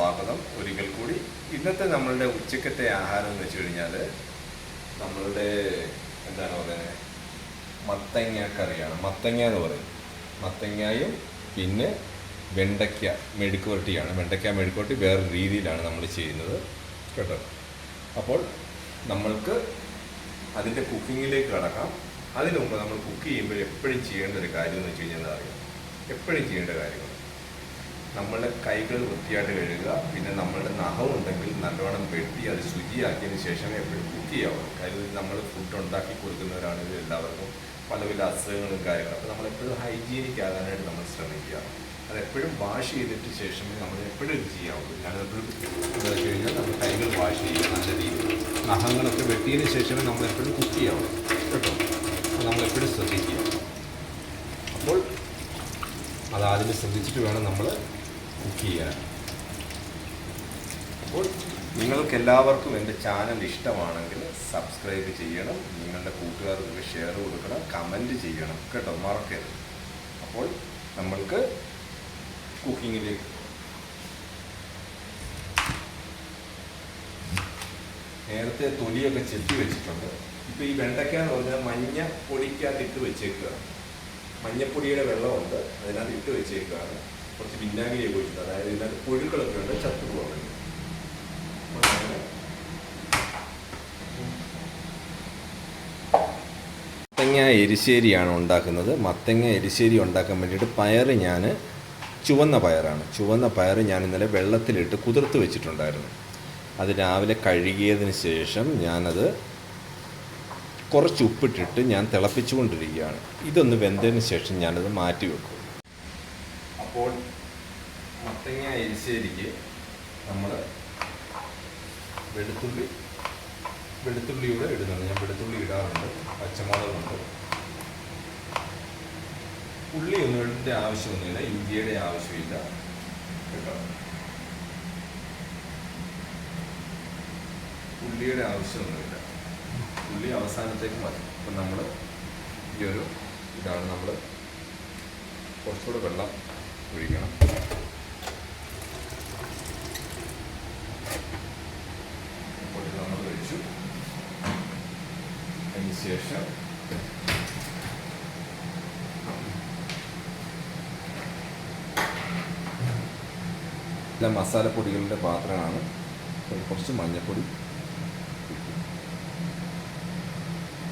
സ്വാഗതം ഒരിക്കൽ കൂടി. ഇന്നത്തെ നമ്മളുടെ ഉച്ചക്കത്തെ ആഹാരം എന്ന് വെച്ച് കഴിഞ്ഞാൽ നമ്മളുടെ എന്താണ് പറയുന്നത്, മത്തങ്ങ കറിയാണ്. മത്തങ്ങ എന്ന് പറയും. മത്തങ്ങയും പിന്നെ വെണ്ടയ്ക്ക മെഴുക്ക് പുരട്ടിയാണ്. വെണ്ടയ്ക്ക മെഴുക്ക് പുരട്ടി വേറെ രീതിയിലാണ് നമ്മൾ ചെയ്യുന്നത് കേട്ടോ. അപ്പോൾ നമ്മൾക്ക് അതിൻ്റെ കുക്കിങ്ങിലേക്ക് കടക്കാം. അതിനു മുമ്പ് നമ്മൾ കുക്ക് ചെയ്യുമ്പോൾ എപ്പോഴും ചെയ്യേണ്ട ഒരു കാര്യം എന്ന് വെച്ച് കഴിഞ്ഞാൽ അറിയാം, എപ്പോഴും ചെയ്യേണ്ട കാര്യങ്ങൾ നമ്മളുടെ കൈകൾ വൃത്തിയായിട്ട് കഴുകുക. പിന്നെ നമ്മളുടെ നഖം ഉണ്ടെങ്കിൽ നല്ലവണ്ണം വെട്ടി അത് ശുചിയാക്കിയതിന് ശേഷമേ എപ്പോഴും കുക്ക് ചെയ്യാവുള്ളൂ. കാര്യം നമ്മൾ ഫുഡ് ഉണ്ടാക്കി കൊടുക്കുന്നവരാണെങ്കിൽ എല്ലാവർക്കും പല പല അസുഖങ്ങളും കാര്യങ്ങളും. അപ്പോൾ നമ്മളെപ്പോഴും ഹൈജീനിക് ആകാനായിട്ട് നമ്മൾ ശ്രമിക്കുക. അതെപ്പോഴും വാഷ് ചെയ്തിട്ട് ശേഷമേ നമ്മൾ എപ്പോഴും ഇത് ചെയ്യാവുള്ളൂ. ഞാനെപ്പോഴും എന്താ വെച്ച് കഴിഞ്ഞാൽ നമ്മൾ കൈകൾ വാഷ് ചെയ്യുക നല്ല രീതിയിൽ. നഖങ്ങളൊക്കെ വെട്ടിയതിന് ശേഷമേ നമ്മളെപ്പോഴും കുക്ക് ചെയ്യാവുള്ളൂ കേട്ടോ. അപ്പോൾ നമ്മളെപ്പോഴും ശ്രദ്ധിക്കുക. അപ്പോൾ അതാദ്യം ശ്രദ്ധിച്ചിട്ട് വേണം നമ്മൾ കുക്ക് ചെയ്യാൻ. അപ്പോൾ നിങ്ങൾക്കെല്ലാവർക്കും എൻ്റെ ചാനൽ ഇഷ്ടമാണെങ്കിൽ സബ്സ്ക്രൈബ് ചെയ്യണം, നിങ്ങളുടെ കൂട്ടുകാർക്ക് ഷെയർ കൊടുക്കണം, കമൻറ്റ് ചെയ്യണം കേട്ടോ, മറക്കരുത്. അപ്പോൾ നമ്മൾക്ക് കുക്കിങ്ങിലേക്ക് നേരത്തെ തൊലിയൊക്കെ ചെത്തി വെച്ചിട്ടുണ്ട്. ഇപ്പോൾ ഈ വെണ്ടയ്ക്ക എന്ന് പറഞ്ഞാൽ മഞ്ഞ പൊടിക്കകത്ത് ഇട്ട് വെച്ചേക്കുകയാണ്. മഞ്ഞപ്പൊടിയുടെ വെള്ളമുണ്ട്, അതിനകത്ത് ഇട്ട് വെച്ചേക്കുകയാണ്. കുറച്ച് വിനാഗിരിയൊക്കെ ഒഴിച്ചിട്ട്, അതായത് ഇതിനകത്ത് പുഴുക്കളൊക്കെ ഉണ്ട്, ചത്തുപോകാൻ വേണ്ടി. മത്തങ്ങ എരിശ്ശേരിയാണ് ഉണ്ടാക്കുന്നത്. മത്തങ്ങ എരിശ്ശേരി ഉണ്ടാക്കാൻ വേണ്ടിയിട്ട് പയർ ഞാൻ ചുവന്ന പയറാണ്. ചുവന്ന പയർ ഞാൻ ഇന്നലെ വെള്ളത്തിലിട്ട് കുതിർത്ത് വെച്ചിട്ടുണ്ടായിരുന്നു. അത് രാവിലെ കഴുകിയതിന് ശേഷം ഞാനത് കുറച്ച് ഉപ്പിട്ടിട്ട് ഞാൻ തിളപ്പിച്ചുകൊണ്ടിരിക്കുകയാണ്. ഇതൊന്ന് വെന്തതിന് ശേഷം ഞാനത് മാറ്റി വെക്കും. അപ്പോൾ മത്തങ്ങ എരിശ്ശേരിക്ക് നമ്മൾ വെളുത്തുള്ളിയൂടെ ഇടുന്നുണ്ട്. ഞാൻ വെളുത്തുള്ളി ഇടാറുണ്ട്, പച്ചമുളകുണ്ട്. ഉള്ളിയൊന്നും ഇടേണ്ട ആവശ്യമൊന്നുമില്ല, ഇഞ്ചിയുടെ ആവശ്യമില്ല കേട്ടോ. ഉള്ളിയുടെ ആവശ്യമൊന്നുമില്ല, ഉള്ളി അവസാനത്തേക്ക് മതി. അപ്പം നമ്മൾ ഈ ഒരു ഇതാണ് നമ്മൾ കുറച്ചുകൂടെ വെള്ളം ഒഴിക്കണം. അപ്പോൾ ഇത് നമ്മൾ ഒഴിച്ചു. അതിന് ശേഷം എല്ലാം മസാലപ്പൊടികളുടെ പാത്രമാണ്. കുറച്ച് മഞ്ഞൾപ്പൊടി.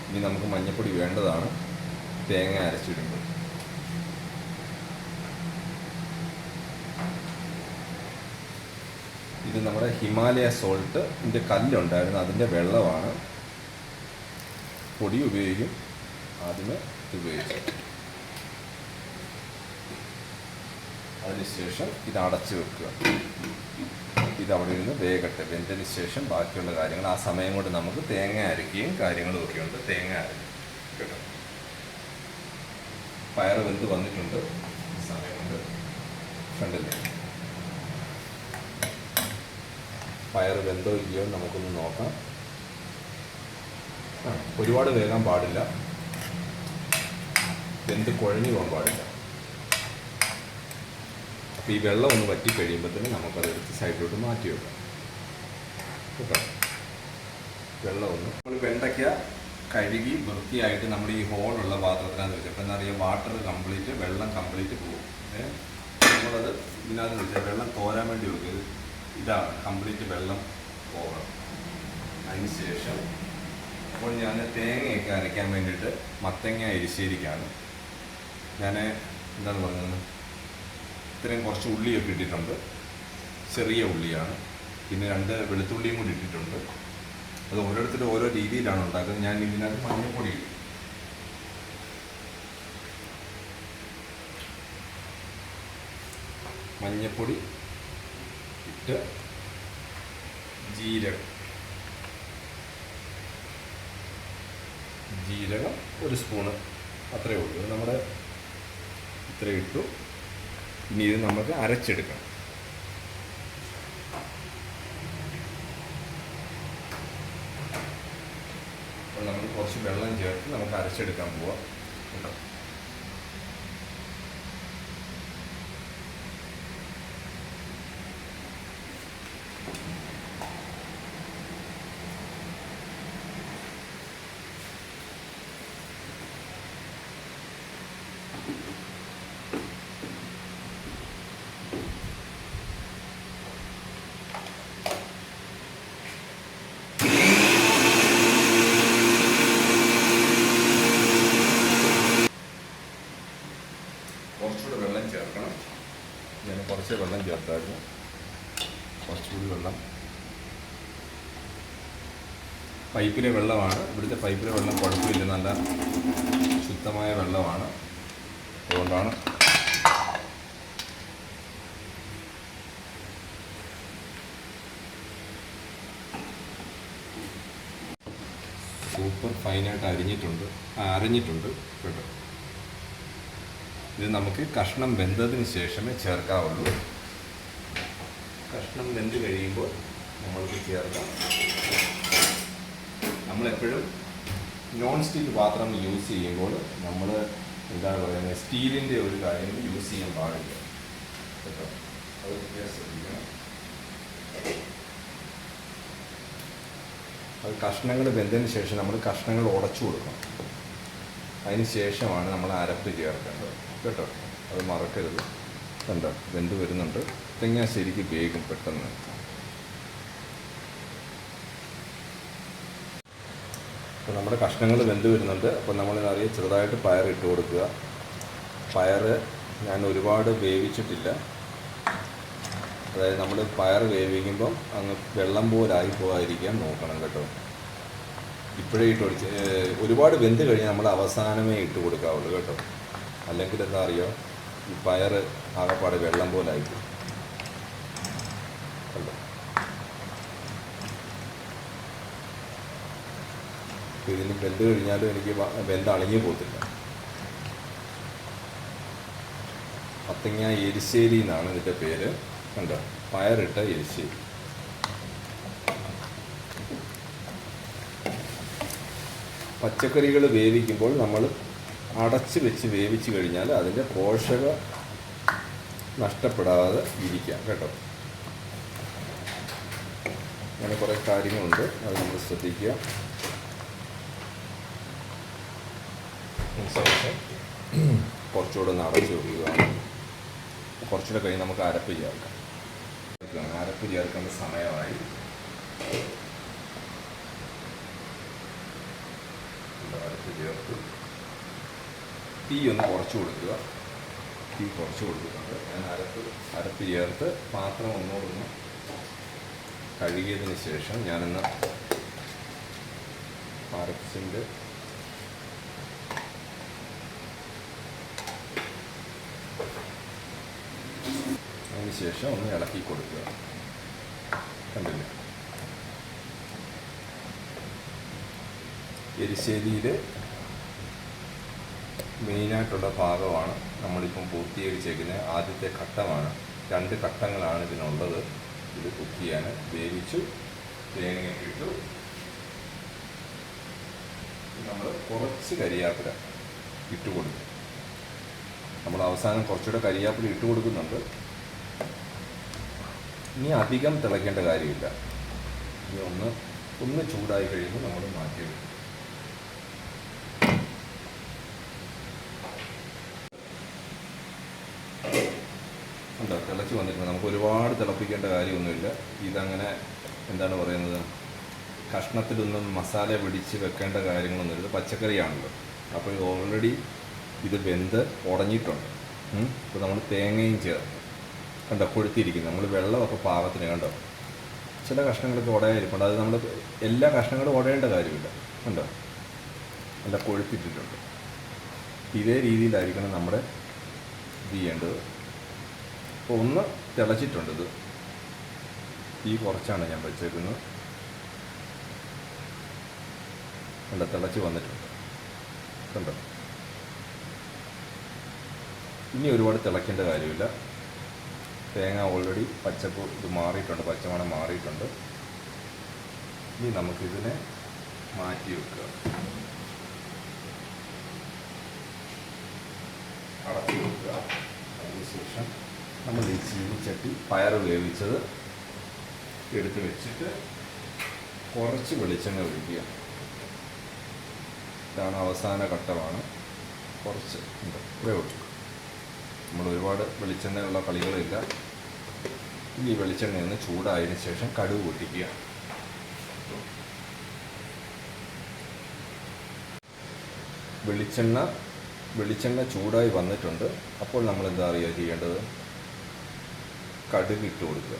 ഇനി നമുക്ക് മഞ്ഞൾപ്പൊടി വേണ്ടതാണ് തേങ്ങ അരച്ചിടുമ്പോൾ. ഇത് നമ്മുടെ ഹിമാലയ സോൾട്ടിൻ്റെ കല്ലുണ്ടായിരുന്നു, അതിൻ്റെ വെള്ളമാണ്. പൊടി ഉപയോഗിക്കും, ആദ്യമേ ഉപയോഗിക്കും. അതിനുശേഷം ഇത് അടച്ചു വെക്കുക. ഇത് അവിടെ നിന്ന് വേഗട്ടെ. വെന്തതിന് ശേഷം ബാക്കിയുള്ള കാര്യങ്ങൾ ആ സമയം കൊണ്ട് നമുക്ക് തേങ്ങ അരക്കുകയും കാര്യങ്ങളും ഒക്കെ ഉണ്ട്. തേങ്ങ അരക്കും കേട്ടോ. പയർ വെന്ത് വന്നിട്ടുണ്ട്. സമയം കൊണ്ട് കണ്ടില്ലേ, പയർ വെന്തോ ഇല്ലയോ നമുക്കൊന്ന് നോക്കാം. ഒരുപാട് വേകാൻ പാടില്ല, വെന്ത് കുഴഞ്ഞു പോകാൻ പാടില്ല. അപ്പോൾ ഈ വെള്ളം ഒന്ന് വറ്റി കഴിയുമ്പോഴത്തേന് നമുക്കതെടുത്ത് സൈഡിലോട്ട് മാറ്റി വെക്കാം കേട്ടോ. വെള്ളം ഒന്ന് നമ്മൾ വെണ്ടയ്ക്ക കഴുകി വൃത്തിയായിട്ട് നമ്മൾ ഈ ഹോളുള്ള പാത്രത്തിനകത്ത് വെച്ചു. അപ്പോൾ എന്താ പറയുക, വാട്ടർ കംപ്ലീറ്റ്, വെള്ളം കംപ്ലീറ്റ് പോകും. നമ്മളത് ഇതിനകത്ത് വെച്ചാൽ വെള്ളം തോരാൻ വേണ്ടി വെക്കും. ഇതാണ് കംപ്ലീറ്റ് വെള്ളം പോകണം. അതിന് ശേഷം അപ്പോൾ ഞാൻ തേങ്ങയൊക്കെ അരയ്ക്കാൻ വേണ്ടിയിട്ട് മത്തങ്ങ എരിശ്ശേരിക്കാണ് ഞാൻ എന്താണ് പറഞ്ഞത്, ഇത്രയും കുറച്ച് ഉള്ളിയൊക്കെ ഇട്ടിട്ടുണ്ട്. ചെറിയ ഉള്ളിയാണ്. പിന്നെ 2 വെളുത്തുള്ളിയും കൂടി ഇട്ടിട്ടുണ്ട്. അത് ഓരോരുത്തരും ഓരോ രീതിയിലാണ് ഉണ്ടാക്കുന്നത്. ഞാൻ ഇതിനകത്ത് മഞ്ഞൾപ്പൊടി ഇടും. മഞ്ഞൾപ്പൊടി ഇട്ട് ജീരകം 1 സ്പൂണ് അത്രയേ ഉള്ളൂ. നമ്മുടെ ഇത്ര ഇട്ടു. ഇനി ഇത് നമുക്ക് അരച്ചെടുക്കണം. അപ്പോൾ നമ്മൾ കുറച്ച് വെള്ളം ചേർത്ത് നമുക്ക് അരച്ചെടുക്കാൻ പോവാം കേട്ടോ. കുറച്ചുകൂടി വെള്ളം. പൈപ്പിലെ വെള്ളമാണ്, ഇവിടുത്തെ പൈപ്പിലെ വെള്ളം കുഴപ്പമില്ല, നല്ല ശുദ്ധമായ വെള്ളമാണ്. അതുകൊണ്ടാണ് സൂപ്പർ ഫൈനായിട്ട് അരിഞ്ഞിട്ടുണ്ട് കേട്ടോ. ഇത് നമുക്ക് കഷ്ണം വെന്തതിന് ശേഷമേ ചേർക്കാവുള്ളൂ. കഷ്ണം വെന്ത് കഴിയുമ്പോൾ നമ്മൾക്ക് ചേർക്കാം. നമ്മളെപ്പോഴും നോൺ സ്റ്റിക്ക് പാത്രം യൂസ് ചെയ്യുമ്പോൾ നമ്മൾ എന്താണ് പറയുന്നത്, സ്റ്റീലിൻ്റെ ഒരു കാര്യം യൂസ് ചെയ്യാൻ പാടില്ല കേട്ടോ. അത് ശ്രദ്ധിക്കണം. അത് കഷ്ണങ്ങൾ വെന്തതിന് ശേഷം നമ്മൾ കഷ്ണങ്ങൾ ഉടച്ചു കൊടുക്കണം. അതിന് ശേഷമാണ് നമ്മൾ അരപ്പ് ചേർക്കേണ്ടത് കേട്ടോ. അത് മറക്കരുത്. കണ്ടോ, വെന്ത് വരുന്നുണ്ട്. തേങ്ങ ശരിക്ക് വേഗം പെട്ടെന്ന്. അപ്പോൾ നമ്മുടെ കഷ്ണങ്ങൾ വെന്ത് വരുന്നുണ്ട്. അപ്പോൾ നമ്മളറിയാം ചെറുതായിട്ട് പയർ ഇട്ട് കൊടുക്കുക. പയർ ഞാൻ ഒരുപാട് വേവിച്ചിട്ടില്ല. അതായത് നമ്മൾ പയർ വേവിക്കുമ്പം അങ്ങ് വെള്ളം പോലായി പോകാതിരിക്കാൻ നോക്കണം കേട്ടോ. ഇപ്പോഴേ ഇട്ട് കൊടുത്ത് ഒരുപാട് വെന്ത് കഴിഞ്ഞാൽ നമ്മൾ അവസാനമേ ഇട്ട് കൊടുക്കാവുള്ളൂ കേട്ടോ. അല്ലെങ്കിൽ എന്താ അറിയോ, ഈ പയർ ആകെപ്പാട് വെള്ളം പോലായിരിക്കും കണ്ടോ. ഇതിന് വെന്ത് കഴിഞ്ഞാലും എനിക്ക് വെന്ത് അളിഞ്ഞു പോകത്തില്ല. മത്തങ്ങ എരിശ്ശേരി എന്നാണ് ഇതിൻ്റെ പേര് കണ്ടോ. പയറിട്ട എരിശ്ശേരി. പച്ചക്കറികൾ വേവിക്കുമ്പോൾ നമ്മൾ അടച്ച് വെച്ച് വേവിച്ച് കഴിഞ്ഞാൽ അതിൻ്റെ പോഷക നഷ്ടപ്പെടാതെ ഇരിക്കാം കേട്ടോ. അങ്ങനെ കുറേ കാര്യങ്ങളുണ്ട്, അത് നമ്മൾ ശ്രദ്ധിക്കുക. ശേഷം കുറച്ചുകൂടെ ഒന്ന് അടച്ച് വെക്കുകയാണ്. കുറച്ചുകൂടെ കഴിഞ്ഞ് നമുക്ക് അരപ്പ് ചേർക്കാം. അരപ്പ് ചേർക്കേണ്ട സമയമായി. അരപ്പ് ചേർത്ത് തീ ഒന്ന് കുറച്ച് കൊടുക്കുക. തീ കുറച്ച് കൊടുക്കുന്നുണ്ട്. ഞാൻ അരപ്പ് ചേർത്ത് പാത്രം ഒന്നുകൂടൊന്ന് കഴുകിയതിന് ശേഷം ഞാനിന്ന് അരപ്പിൻ്റെ അതിന് ശേഷം ഒന്ന് ഇളക്കി കൊടുക്കുക. കണ്ടില്ലേ, എരിശ്ശേരിയിൽ മെയിനായിട്ടുള്ള ഭാഗമാണ് നമ്മളിപ്പം പൂർത്തീകരിച്ചേക്കുന്നത്. ആദ്യത്തെ ഘട്ടമാണ്. 2 ഘട്ടങ്ങളാണ് ഇതിനുള്ളത്. ഇത് കുക്ക് ചെയ്യാൻ വേവിച്ചു, തേങ്ങയൊക്കെ ഇട്ടു. നമ്മൾ കുറച്ച് കരിയാപ്പില ഇട്ട് കൊടുക്കും. നമ്മൾ അവസാനം കുറച്ചുകൂടെ കരിയാപ്പില ഇട്ട് കൊടുക്കുന്നുണ്ട്. ഇനി അധികം തിളയ്ക്കേണ്ട കാര്യമില്ല. ഇനി ഒന്ന് ചൂടായി കഴിയുമ്പോൾ നമ്മൾ മാറ്റിയെടുക്കും. ഉണ്ടോ, തിളച്ച് വന്നിട്ടുണ്ട്. നമുക്ക് ഒരുപാട് തിളപ്പിക്കേണ്ട കാര്യമൊന്നുമില്ല. ഇതങ്ങനെ എന്താണ് പറയുന്നത്, കഷ്ണത്തിലൊന്നും മസാല പിടിച്ച് വെക്കേണ്ട കാര്യങ്ങളൊന്നുമില്ല. ഇത് പച്ചക്കറിയാണല്ലോ. അപ്പോൾ ഓൾറെഡി ഇത് വെന്ത് ഉടഞ്ഞിട്ടുണ്ട്. ഇപ്പോൾ നമ്മൾ തേങ്ങയും ചേർത്ത് കണ്ടോ കൊഴുത്തിരിക്കുന്നു. നമ്മൾ വെള്ളമൊക്കെ പാകത്തിന് കണ്ടോ. ചില കഷ്ണങ്ങളൊക്കെ ഉടയായിരിപ്പുണ്ട്. അത് നമ്മൾ എല്ലാ കഷ്ണങ്ങളും ഉടയേണ്ട കാര്യമില്ല. കണ്ടോ, നല്ല കൊഴുത്തിട്ടിട്ടുണ്ട്. ഇതേ രീതിയിലായിരിക്കണം നമ്മുടെ ഇത് ചെയ്യേണ്ടത്. അപ്പോൾ ഒന്ന് തിളച്ചിട്ടുണ്ട്. ഇത് തീ കുറച്ചാണ് ഞാൻ വെച്ചേക്കുന്നത്. കണ്ടോ, തിളച്ച് വന്നിട്ടുണ്ട് കണ്ടോ. ഇനി ഒരുപാട് തിളയ്ക്കേണ്ട കാര്യമില്ല. തേങ്ങ ഓൾറെഡി പച്ചപ്പ് ഇത് മാറിയിട്ടുണ്ട്, പച്ചമണം മാറിയിട്ടുണ്ട്. ഇനി നമുക്കിതിനെ മാറ്റി വെക്കുക. അടച്ചു വെക്കുക. അതിനുശേഷം നമ്മൾ ഈ ചീനിച്ചട്ടി പയർ വേവിച്ചത് എടുത്ത് വെച്ചിട്ട് കുറച്ച് വെളിച്ചെണ്ണ ഒഴിക്കുക. ഇതാണ് അവസാന ഘട്ടമാണ്. കുറച്ച് ഉണ്ട് ഇത്രേ ഉള്ളൂ. നമ്മൾ ഒരുപാട് വെളിച്ചെണ്ണയുള്ള കളികളില്ല. ഈ വെളിച്ചെണ്ണ ഒന്ന് ചൂടായതിനു ശേഷം കടുക് പൊട്ടിക്കുക. വെളിച്ചെണ്ണ ചൂടായി വന്നിട്ടുണ്ട്. അപ്പോൾ നമ്മൾ എന്താ അറിയുക ചെയ്യേണ്ടത്, കടുക് ഇട്ട് കൊടുക്കുക.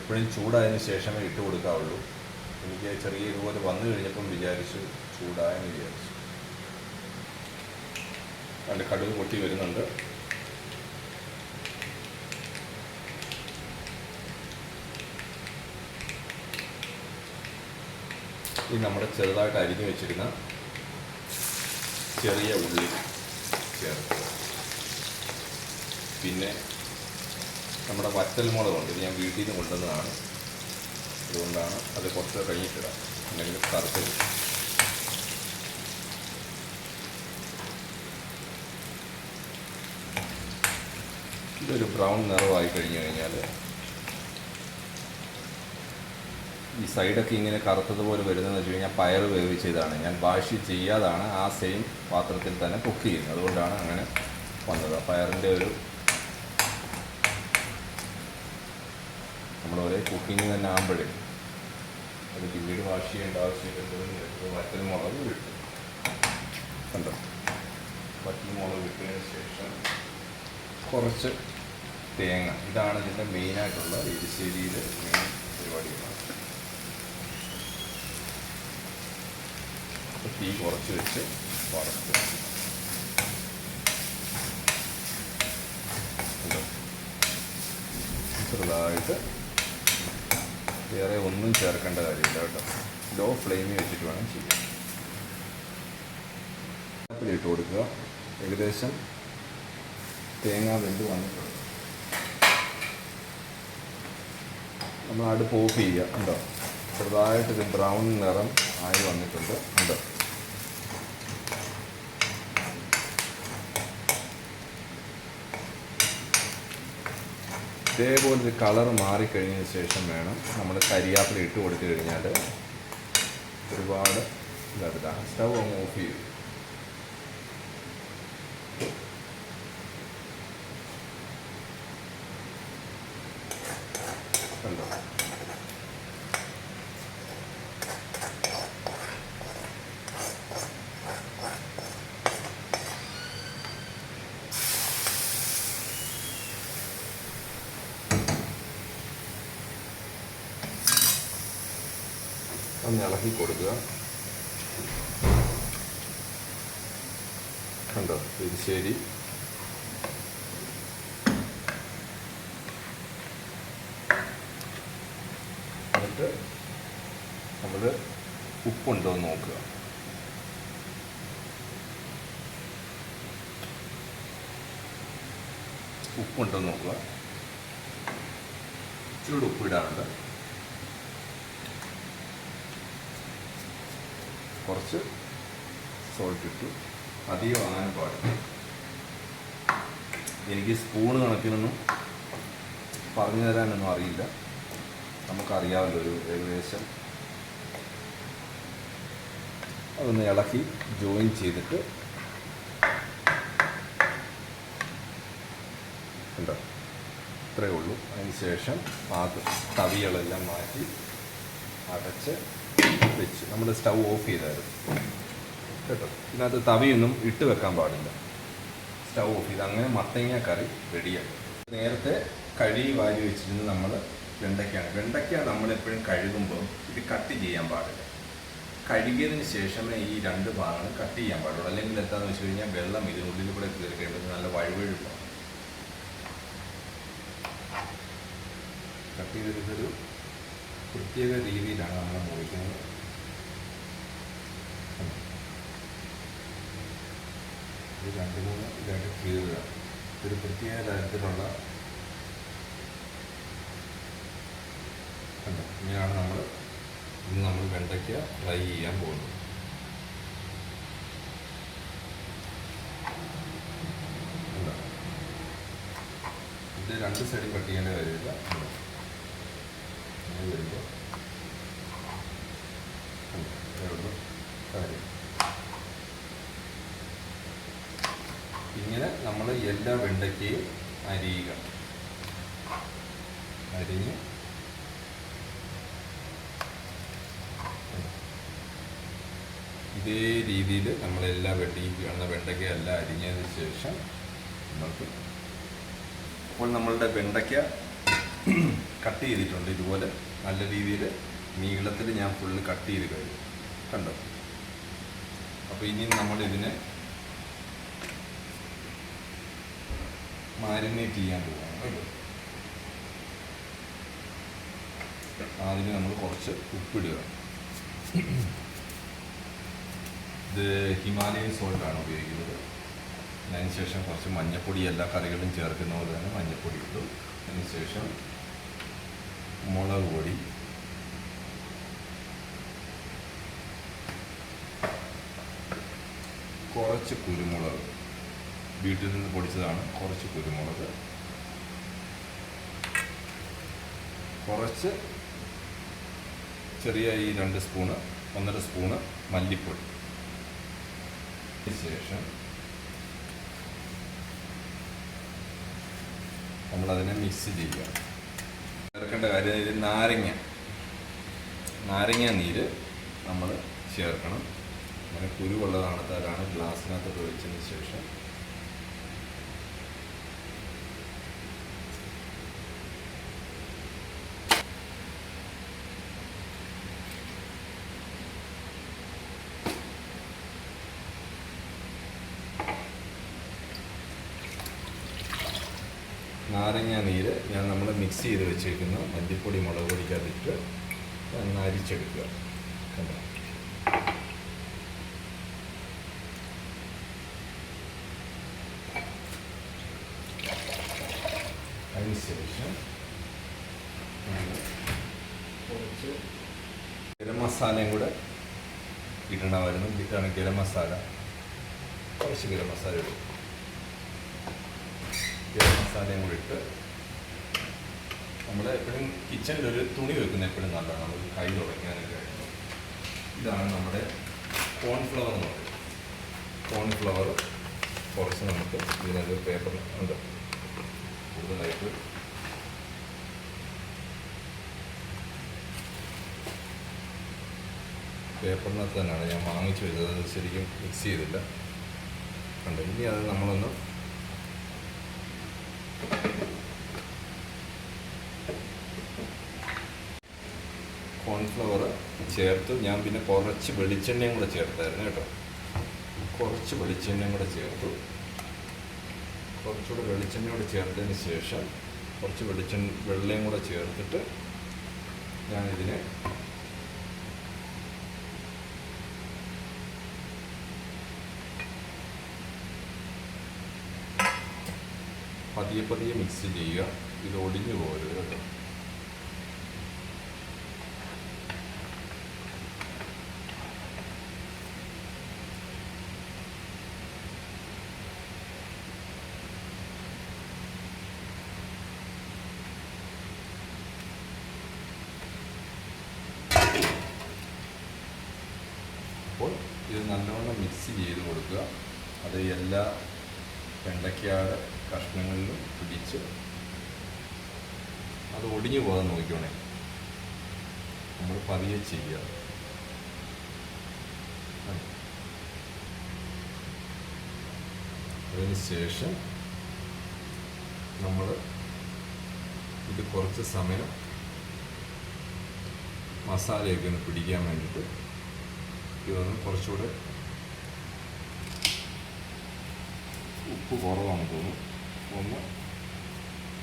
എപ്പോഴും ചൂടായതിന് ശേഷമേ ഇട്ട് കൊടുക്കാവുള്ളൂ. എനിക്ക് ചെറിയ ഇതുപോലെ വന്നു കഴിഞ്ഞപ്പം വിചാരിച്ചു ചൂടായെന്ന് വിചാരിച്ചു. അതിൻ്റെ കടുക് പൊട്ടി വരുന്നുണ്ട്. ഈ നമ്മുടെ ചെറുതായിട്ട് അരിഞ്ഞു വെച്ചിരുന്ന ചെറിയ ഉള്ളി ചേർക്കുക. പിന്നെ നമ്മുടെ വറ്റൽമുളകുണ്ട്. ഇത് ഞാൻ വീട്ടിൽ നിന്ന് കൊണ്ടുവന്നതാണ്, അതുകൊണ്ടാണ് അത് കുറച്ച് കഴിഞ്ഞിട്ടിടാം, അല്ലെങ്കിൽ കറുത്ത് കിട്ടും. ഇതൊരു ബ്രൗൺ നിറമായി കഴിഞ്ഞു കഴിഞ്ഞാൽ ഈ സൈഡൊക്കെ ഇങ്ങനെ കറുത്തതുപോലെ വരുന്നതെന്ന് വെച്ച് കഴിഞ്ഞാൽ പയർ വേവിച്ചതാണ്. ഞാൻ വാഷ് ചെയ്യാതാണ് ആ സെയിം പാത്രത്തിൽ തന്നെ കുക്ക് ചെയ്യുന്നത്, അതുകൊണ്ടാണ് അങ്ങനെ വന്നത്. പയറിൻ്റെ ഒരു നമ്മൾ ഒരേ കുക്കിങ് തന്നെ ആകുമ്പോഴേ അത് പിന്നീട് വാഷ് ചെയ്യേണ്ട ആവശ്യമില്ല. വറ്റൽമുളക് ഇട്ടു കണ്ടോ. വറ്റൽമുളക് ഇട്ടതിന് ശേഷം കുറച്ച് തേങ്ങ. ഇതാണ് ഇതിൻ്റെ മെയിനായിട്ടുള്ള എരിശ്ശേരിയിലെ മെയിൻ പരിപാടികളാണ്. തീ കുറച്ച് വെച്ച് വറുത്ത് ചെറുതായിട്ട്, വേറെ ഒന്നും ചേർക്കേണ്ട കാര്യമില്ല കേട്ടോ. ലോ ഫ്ലെയിമിൽ വെച്ചിട്ട് വേണം ചെയ്യാൻ. ഇട്ട് കൊടുക്കുക. ഏകദേശം തേങ്ങ വെന്ത് വന്നിട്ടുണ്ട്. നമ്മൾ അടുപ്പ് ഓഫ് ചെയ്യുക. ഉണ്ടോ, ചെറുതായിട്ട് ഇത് ബ്രൗൺ നിറം ആയി വന്നിട്ടുണ്ട്. ഉണ്ടോ, ഇതേപോലൊരു കളർ മാറിക്കഴിഞ്ഞതിന് ശേഷം വേണം നമ്മൾ കരിയാപ്പില ഇട്ട് കൊടുത്തു കഴിഞ്ഞാൽ ഒരുപാട് ഇതാണ്. സ്റ്റൗ അങ്ങ് ഓഫ് ചെയ്യും. കണ്ടോ, ഒന്ന് ഇളക്കി കൊടുക്കുക. കണ്ടോ, എരിശ്ശേരി എന്നിട്ട് നമ്മൾ ഉപ്പുണ്ടോ എന്ന് നോക്കുക. ഉപ്പുണ്ടോ എന്ന് നോക്കുക. ഇച്ചിരി ഉപ്പ് ഇടാറുണ്ട്. കുറച്ച് സോൾട്ട് ഇട്ടു. അധികം ആകാൻ പാടില്ല. എനിക്ക് സ്പൂണ് കണക്കിനൊന്നും പറഞ്ഞു തരാനൊന്നും അറിയില്ല. നമുക്കറിയാമല്ലോ ഒരു ഏകദേശം. അതൊന്ന് ഇളക്കി ജോയിൻ ചെയ്തിട്ട് ഉണ്ടോ, ഇത്രയേ ഉള്ളൂ. അതിന് ശേഷം അത് തവികളെല്ലാം മാറ്റി അടച്ച് വെച്ച് നമ്മൾ സ്റ്റൗ ഓഫ് ചെയ്തായിരുന്നു കേട്ടോ. ഇതിനകത്ത് തവിയൊന്നും ഇട്ട് വെക്കാൻ പാടില്ല. സ്റ്റൗ ഓഫ് ചെയ്ത് അങ്ങനെ മത്തങ്ങ കറി റെഡിയായി. നേരത്തെ കഴുകി വാരി വെച്ചിരുന്ന് നമ്മൾ വെണ്ടയ്ക്ക നമ്മളെപ്പോഴും കഴുകുമ്പോൾ ഇത് കട്ട് ചെയ്യാൻ പാടില്ല. കഴുകിയതിന് ശേഷമേ ഈ രണ്ട് ഭാഗങ്ങൾ കട്ട് ചെയ്യാൻ പാടുള്ളൂ. അല്ലെങ്കിൽ എന്താണെന്ന് വെച്ച് കഴിഞ്ഞാൽ വെള്ളം ഇതിനുള്ളിൽ കൂടെ കയറി കഴിയുമ്പോൾ നല്ല വഴുവഴുപ്പാണ്. കട്ട് ചെയ്തിട്ടൊരു പ്രത്യേക രീതിയിലാണ് നമ്മൾ മുറിക്കുന്നത്. ഇത് 2-3 ഇതായിട്ട് കീറുക. ഒരു പ്രത്യേക തരത്തിലുള്ള ഇങ്ങനെയാണ് നമ്മൾ വെണ്ടയ്ക്ക ഫ്രൈ ചെയ്യാൻ പോകുന്നത്. ഇത് 2 സൈഡും കട്ട് ചെയ്യേണ്ട കാര്യമില്ല. വരുമ്പോൾ കാര്യം ഇങ്ങനെ നമ്മൾ എല്ലാ വെണ്ടയ്ക്കയും അരിയുക. അരിഞ്ഞ് ഇതേ രീതിയിൽ നമ്മളെല്ലാ വെണ്ടയ്ക്ക എല്ലാം അരിഞ്ഞതിന് ശേഷം നമ്മൾക്ക് ഇപ്പോൾ നമ്മളുടെ വെണ്ടയ്ക്ക കട്ട് ചെയ്തിട്ടുണ്ട്. ഇതുപോലെ നല്ല രീതിയിൽ നീളത്തിൽ ഞാൻ ഫുള്ള് കട്ട് ചെയ്ത് കഴിഞ്ഞു, കണ്ടോ. അപ്പോൾ ഇനി നമ്മളിതിനെ മാരിനേറ്റ് ചെയ്യാൻ പോവുകയാണ് കേട്ടോ. അതിന് നമ്മൾ കുറച്ച് ഉപ്പിടുക. ഇത് ഹിമാലയൻ സോൾട്ടാണ് ഉപയോഗിക്കുന്നത്. അതിനുശേഷം കുറച്ച് മഞ്ഞൾപ്പൊടി, എല്ലാ കറികളും ചേർക്കുന്ന പോലെ തന്നെ മഞ്ഞൾപ്പൊടി ഇട്ടു. അതിനുശേഷം മുളക് പൊടി, കുറച്ച് കുരുമുളക്, വീട്ടിൽ നിന്ന് പൊടിച്ചതാണ്, കുറച്ച് കുരുമുളക്, കുറച്ച് ചെറിയ ഈ 2 സ്പൂണ് 1.5 സ്പൂണ് മല്ലിപ്പൊടി. ശേഷം നമ്മളതിനെ മിക്സ് ചെയ്യുക. ചേർക്കേണ്ട കാര്യം, ഇത് നാരങ്ങ നീര് നമ്മൾ ചേർക്കണം. അങ്ങനെ കുരുവുള്ള തണുത്താലാണ് ഗ്ലാസ്സിനകത്തോട്ട് ഒഴിച്ചതിന് ശേഷം നാരങ്ങ നീര് നമ്മൾ മിക്സ് ചെയ്ത് വെച്ചേക്കുന്ന മല്ലിപ്പൊടി മുളക് പൊടിക്കകത്തിട്ട് ഒന്ന് അരിച്ചെടുക്കുക. കണ്ടോ. അതിനുശേഷം കുറച്ച് ഗരം മസാലയും കൂടെ ഇടണമായിരുന്നു. ഇതാണ് ഗരം മസാല. കുറച്ച് ഗരം മസാല ഇടും. ഗരം മസാലയും കൂടി ഇട്ട് നമ്മൾ എപ്പോഴും കിച്ചണിൽ ഒരു തുണി വെക്കുന്ന എപ്പോഴും നല്ലതാണ്, നമുക്ക് കൈ തുടയ്ക്കാനൊക്കെ. ഇതാണ് നമ്മുടെ കോൺഫ്ലവർ എന്ന് പറയുന്നത്. കോൺഫ്ലവർ കുറച്ച് നമുക്ക് ഇതിനകത്ത് പേപ്പർ ഉണ്ട് കൂടുതലായിട്ട് പേപ്പറിനകത്ത് തന്നെയാണ് ഞാൻ വാങ്ങിച്ചു വെച്ചത്. അത് ശരിക്കും മിക്സ് ചെയ്തില്ല, കണ്ടോ. ഇനി അത് നമ്മളൊന്ന് കോൺഫ്ലവർ ചേർത്ത് ഞാൻ പിന്നെ കുറച്ച് വെളിച്ചെണ്ണയും കൂടെ ചേർത്തായിരുന്നു കേട്ടോ. കുറച്ച് വെളിച്ചെണ്ണയും കൂടെ ചേർത്തു. കുറച്ചുകൂടെ വെളിച്ചെണ്ണ കൂടെ ചേർത്തതിന് ശേഷം കുറച്ച് വെള്ളയും കൂടെ ചേർത്തിട്ട് ഞാനിതിനെ പതിയെ മിക്സ് ചെയ്യുക. ഇത് ഒടിഞ്ഞു പോകരുത് കേട്ടോ. അപ്പോൾ ഇത് നല്ലവണ്ണം മിക്സ് ചെയ്ത് കൊടുക്കുക. അത് എല്ലാ വെണ്ടയ്ക്കയുടെ കഷ്ണങ്ങളിലും പിടിച്ച് അത് ഒടിഞ്ഞു പോകാൻ നോക്കിക്കോണേ. നമ്മൾ പതിയെ ചെയ്യുക. അതിന് ശേഷം നമ്മൾ ഇത് കുറച്ച് സമയം മസാലയൊക്കെ ഒന്ന് പിടിക്കാൻ വേണ്ടിയിട്ട് ഇതൊന്ന് കുറച്ചുകൂടെ ഉപ്പ് കുറവാണെന്ന് തോന്നുന്നു. ഒന്ന്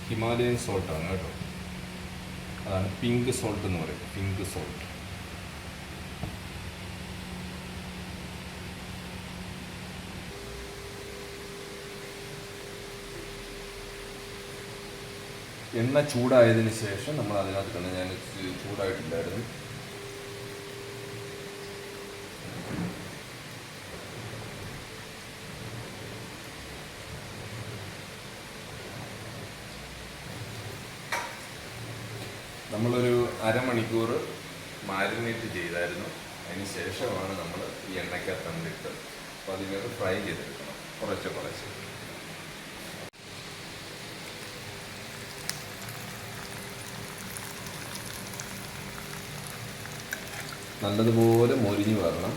ഹിമാലയൻ സോൾട്ടാണ് കേട്ടോ. അതാണ് പിങ്ക് സോൾട്ട് എന്ന് പറയും, പിങ്ക് സോൾട്ട്. എണ്ണ ചൂടായതിന് ശേഷം നമ്മൾ അതിനകത്ത് ഞാൻ ചൂടായിട്ടില്ലായിരുന്നു. നമ്മളൊരു അരമണിക്കൂർ മാരിനേറ്റ് ചെയ്തായിരുന്നു. അതിന് ശേഷമാണ് നമ്മൾ ഈ എണ്ണയ്ക്കകത്തണ്ടിട്ട് അപ്പോൾ അതിനകത്ത് ഫ്രൈ ചെയ്തെടുക്കണം കുറച്ച്. നല്ലതുപോലെ മൊരിഞ്ഞു വരണം.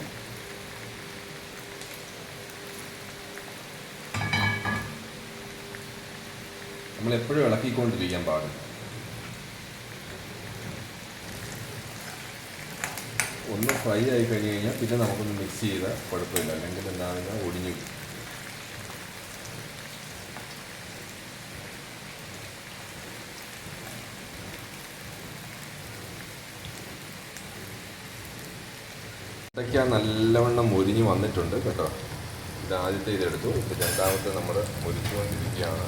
നമ്മളെപ്പോഴും ഇളക്കിക്കൊണ്ടിരിക്കാൻ പാടില്ല. ഒന്ന് ഫ്രൈ ആയി കഴിഞ്ഞ് കഴിഞ്ഞാൽ പിന്നെ നമുക്കൊന്ന് മിക്സ് ചെയ്താൽ കുഴപ്പമില്ല, അല്ലെങ്കിൽ എന്താണെന്ന് ഒടിഞ്ഞു പോകും. ഇതൊക്കെ നല്ലവണ്ണം മൊരിഞ്ഞ് വന്നിട്ടുണ്ട് കേട്ടോ. ഇത് ആദ്യത്തെ ഇതെടുത്തു, ഇത് രണ്ടാമത്തെ നമ്മൾ മൊരിച്ചുകൊണ്ടിരിക്കുകയാണ്.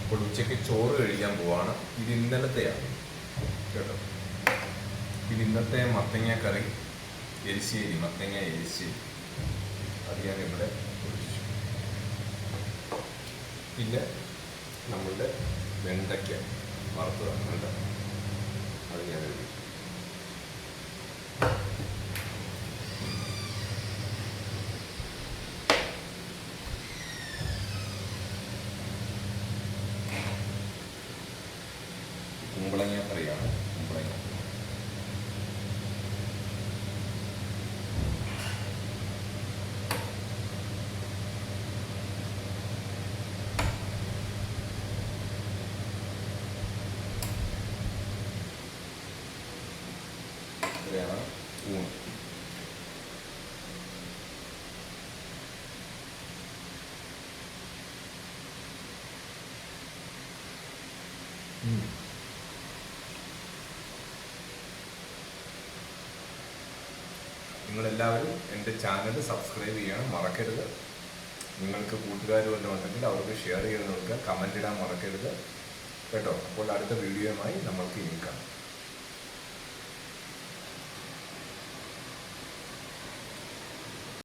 ഇപ്പോൾ ഉച്ചയ്ക്ക് ചോറ് കഴിക്കാൻ പോവാണ്. ഇത് ഇന്നലത്തെയാണ് കേട്ടോ. ഇത് ഇന്നത്തെ മത്തങ്ങ കറി, എരിശ്ശേരി, മത്തങ്ങ എരിശ്ശേരി, അത് ഞാൻ ഇവിടെ ഒഴിച്ചു. പിന്നെ നമ്മളുടെ വെണ്ടയ്ക്ക വറുത്തതാണ് കേട്ടോ, അത് ഞാൻ ഒഴിച്ചു. കുമ്പളങ്ങ കറിയാണ്, കുമ്പളങ്ങ. ഇത്രയാണ് ഊണ്. നിങ്ങളെല്ലാവരും എൻ്റെ ചാനൽ സബ്സ്ക്രൈബ് ചെയ്യണം, മറക്കരുത്. നിങ്ങൾക്ക് കൂട്ടുകാർ വല്ലതും ഉണ്ടെങ്കിൽ അവർക്ക് ഷെയർ ചെയ്ത് കൊടുക്കുക, കമൻ്റ് ഇടാൻ മറക്കരുത് കേട്ടോ. അപ്പോൾ അടുത്ത വീഡിയോയുമായി നമ്മൾക്ക് ഇനി കാണാം.